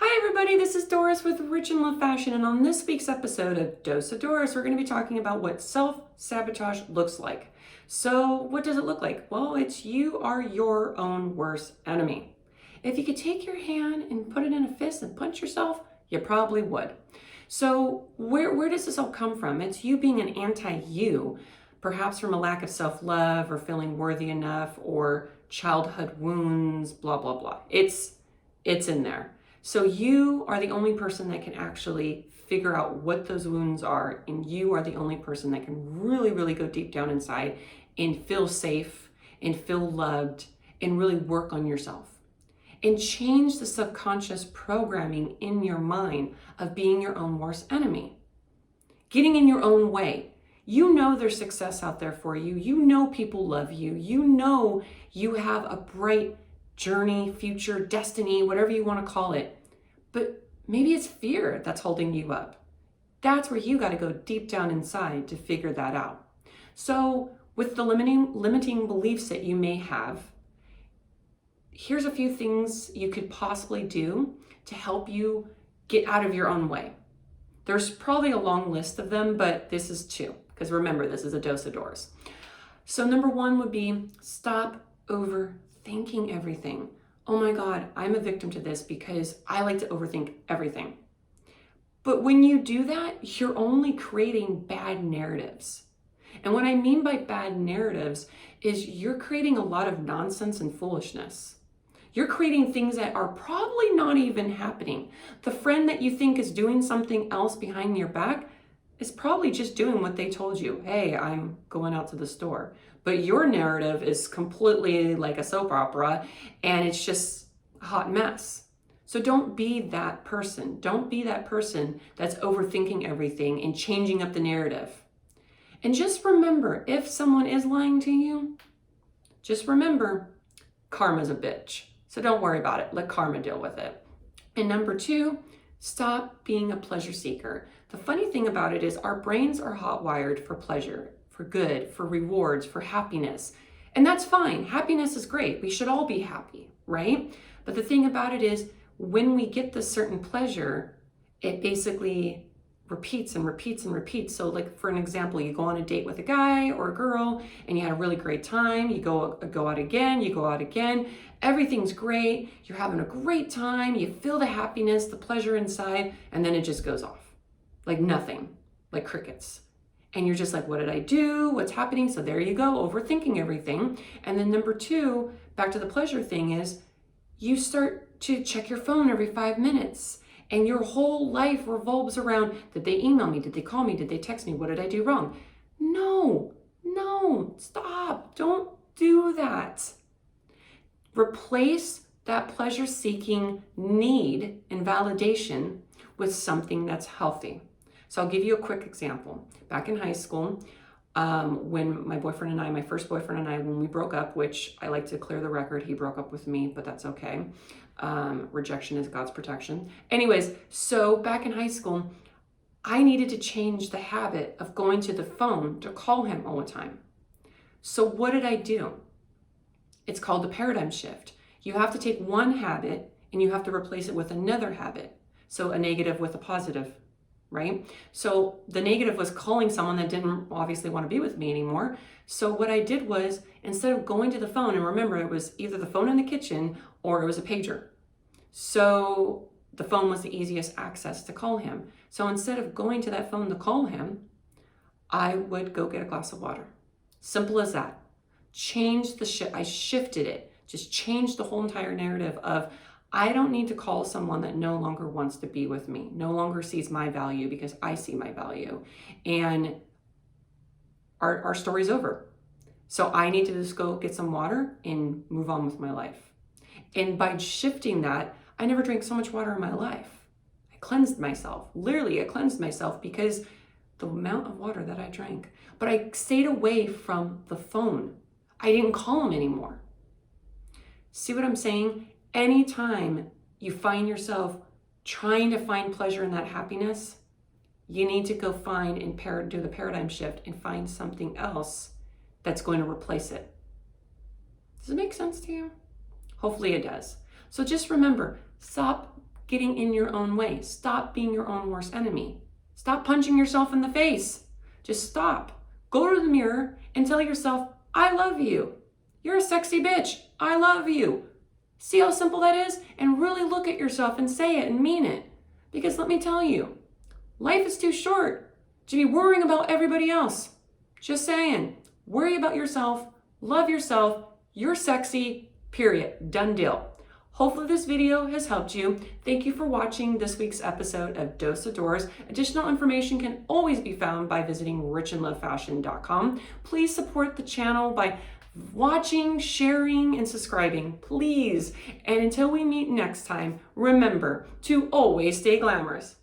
Hi everybody, this is Doris with Rich and Love Fashion, and on this week's episode of Dose of Doris, we're going to be talking about what self-sabotage looks like. So what does it look like? Well, it's you are your own worst enemy. If you could take your hand and put it in a fist and punch yourself, you probably would. So where does this all come from? It's you being an anti-you, perhaps from a lack of self-love or feeling worthy enough or childhood wounds, blah, blah, blah. It's in there. So you are the only person that can actually figure out what those wounds are, and you are the only person that can really, really go deep down inside and feel safe and feel loved and really work on yourself and change the subconscious programming in your mind of being your own worst enemy, getting in your own way. You know there's success out there for you. You know people love you. You know you have a bright journey, future, destiny, whatever you want to call it. But maybe it's fear that's holding you up. That's where you got to go deep down inside to figure that out. So with the limiting beliefs that you may have, here's a few things you could possibly do to help you get out of your own way. There's probably a long list of them, but this is two, because remember, this is a dose of Doris. So number one would be stop overthinking everything. Oh my God, I'm a victim to this because I like to overthink everything. But when you do that, you're only creating bad narratives. And what I mean by bad narratives is you're creating a lot of nonsense and foolishness. You're creating things that are probably not even happening. The friend that you think is doing something else behind your back is probably just doing what they told you. Hey, I'm going out to the store. But your narrative is completely like a soap opera and it's just a hot mess. So don't be that person. Don't be that person that's overthinking everything and changing up the narrative. And just remember, if someone is lying to you, just remember, karma's a bitch. So don't worry about it. Let karma deal with it. And number two, stop being a pleasure seeker. The funny thing about it is our brains are hot-wired for pleasure, for good, for rewards, for happiness. And that's fine. Happiness is great. We should all be happy, right? But the thing about it is when we get this certain pleasure, it basically repeats and repeats and repeats. So like for an example, you go on a date with a guy or a girl and you had a really great time. You go out again, you go out again. Everything's great. You're having a great time. You feel the happiness, the pleasure inside, and then it just goes off like nothing, like crickets. And you're just like, what did I do? What's happening? So there you go, overthinking everything. And then number two, back to the pleasure thing is you start to check your phone every 5 minutes. And your whole life revolves around, did they email me? Did they call me? Did they text me? What did I do wrong? No, stop. Don't do that. Replace that pleasure-seeking need and validation with something that's healthy. So I'll give you a quick example. Back in high school, when my first boyfriend and I, when we broke up, which I like to clear the record, he broke up with me, but that's okay. Rejection is God's protection. Anyways, so back in high school, I needed to change the habit of going to the phone to call him all the time. So what did I do? It's called the paradigm shift. You have to take one habit and you have to replace it with another habit. So a negative with a positive, right? So the negative was calling someone that didn't obviously want to be with me anymore. So what I did was, instead of going to the phone, and remember it was either the phone in the kitchen or it was a pager. So the phone was the easiest access to call him. So instead of going to that phone to call him, I would go get a glass of water. Simple as that. I shifted it. Just changed the whole entire narrative of I don't need to call someone that no longer wants to be with me, no longer sees my value because I see my value. And our story's over. So I need to just go get some water and move on with my life. And by shifting that, I never drank so much water in my life. I cleansed myself. Literally, I cleansed myself because the amount of water that I drank. But I stayed away from the phone. I didn't call him anymore. See what I'm saying? Anytime you find yourself trying to find pleasure in that happiness, you need to go find and do the paradigm shift and find something else that's going to replace it. Does it make sense to you? Hopefully it does. So just remember, stop getting in your own way. Stop being your own worst enemy. Stop punching yourself in the face. Just stop. Go to the mirror and tell yourself, I love you. You're a sexy bitch. I love you. See how simple that is? And really look at yourself and say it and mean it. Because let me tell you, life is too short to be worrying about everybody else. Just saying. Worry about yourself. Love yourself. You're sexy. Period. Done deal. Hopefully this video has helped you. Thank you for watching this week's episode of Dose of Doors. Additional information can always be found by visiting 𝓓𝓸𝓻𝓲𝓼.com. Please support the channel by watching, sharing, and subscribing, please. And until we meet next time, remember to always stay glamorous.